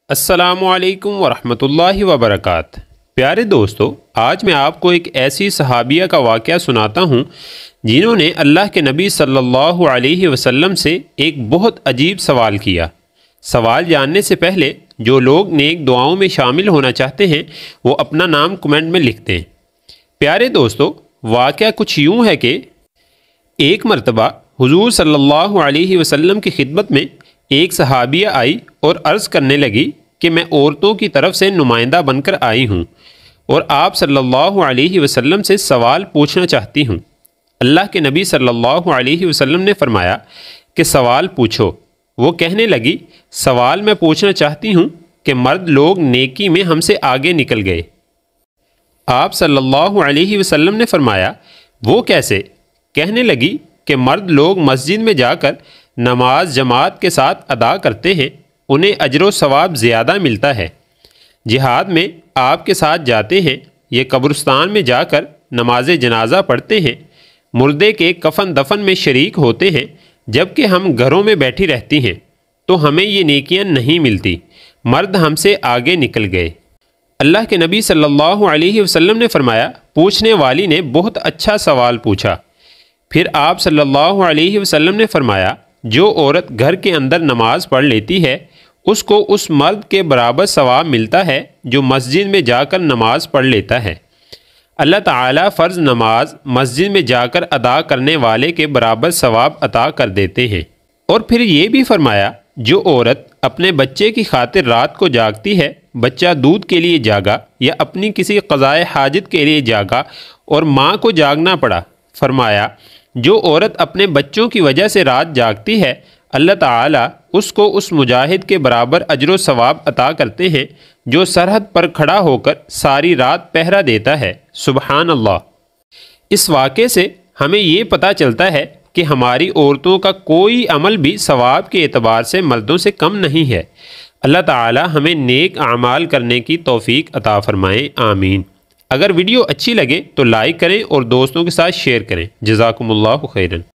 अस्सलामुअलैकुम वरहमतुल्लाहि वबरकात। प्यारे दोस्तों, आज मैं आपको एक ऐसी सहाबिया का वाक़या सुनाता हूँ जिन्होंने अल्लाह के नबी सल्लल्लाहु अलैहि वसल्लम से एक बहुत अजीब सवाल किया। सवाल जानने से पहले जो लोग नेक दुआओं में शामिल होना चाहते हैं वो अपना नाम कमेंट में लिख दें। प्यारे दोस्तों, वाक़या कुछ यूँ है कि एक मरतबा हुजूर सल्लल्लाहु अलैहि वसल्लम की खिदमत में एक सहाबिया आई और अर्ज़ करने लगी कि मैं औरतों की तरफ से नुमाइंदा बनकर आई हूँ और आप सल्लल्लाहु अलैहि वसल्लम से सवाल पूछना चाहती हूँ। अल्लाह के नबी सल्लल्लाहु अलैहि वसल्लम ने फरमाया कि सवाल पूछो। वो कहने लगी, सवाल मैं पूछना चाहती हूँ कि मर्द लोग नेकी में हमसे आगे निकल गए। आप सल्लल्लाहु अलैहि वसल्लम ने फरमाया, वो कैसे? कहने लगी कि मर्द लोग मस्जिद में जाकर नमाज जमात के साथ अदा करते हैं, उन्हें अजर सवाब ज़्यादा मिलता है। जिहाद में आपके साथ जाते हैं, ये कब्रिस्तान में जाकर नमाज जनाजा पढ़ते हैं, मुर्दे के कफन दफन में शरीक होते हैं, जबकि हम घरों में बैठी रहती हैं तो हमें ये नेकियां नहीं मिलती। मर्द हमसे आगे निकल गए। अल्लाह के नबी सल्लल्लाहु अलैहि वसल्लम ने फरमाया, पूछने वाली ने बहुत अच्छा सवाल पूछा। फिर आप सल्लल्लाहु अलैहि वसल्लम ने फरमाया, जो औरत घर के अंदर नमाज पढ़ लेती है उसको उस मर्द के बराबर सवाब मिलता है जो मस्जिद में जाकर नमाज पढ़ लेता है। अल्लाह ताला फ़र्ज़ नमाज मस्जिद में जाकर अदा करने वाले के बराबर सवाब अता कर देते हैं। और फिर ये भी फरमाया, जो औरत अपने बच्चे की खातिर रात को जागती है, बच्चा दूध के लिए जागा या अपनी किसी क़ज़ाए हाजत के लिए जागा और माँ को जागना पड़ा, फरमाया जो औरत अपने बच्चों की वजह से रात जागती है, अल्लाह ताला उसको उस मुजाहिद के बराबर अजर सवाब अता करते हैं जो सरहद पर खड़ा होकर सारी रात पहरा देता है। सुबहान अल्लाह। इस वाक़े से हमें ये पता चलता है कि हमारी औरतों का कोई अमल भी सवाब के एतबार से मर्दों से कम नहीं है। अल्लाह ताला हमें नेक आमाल करने की तौफीक अता फ़रमाए, आमीन। अगर वीडियो अच्छी लगे तो लाइक करें और दोस्तों के साथ शेयर करें। जज़ाकुमुल्लाहु खैरन।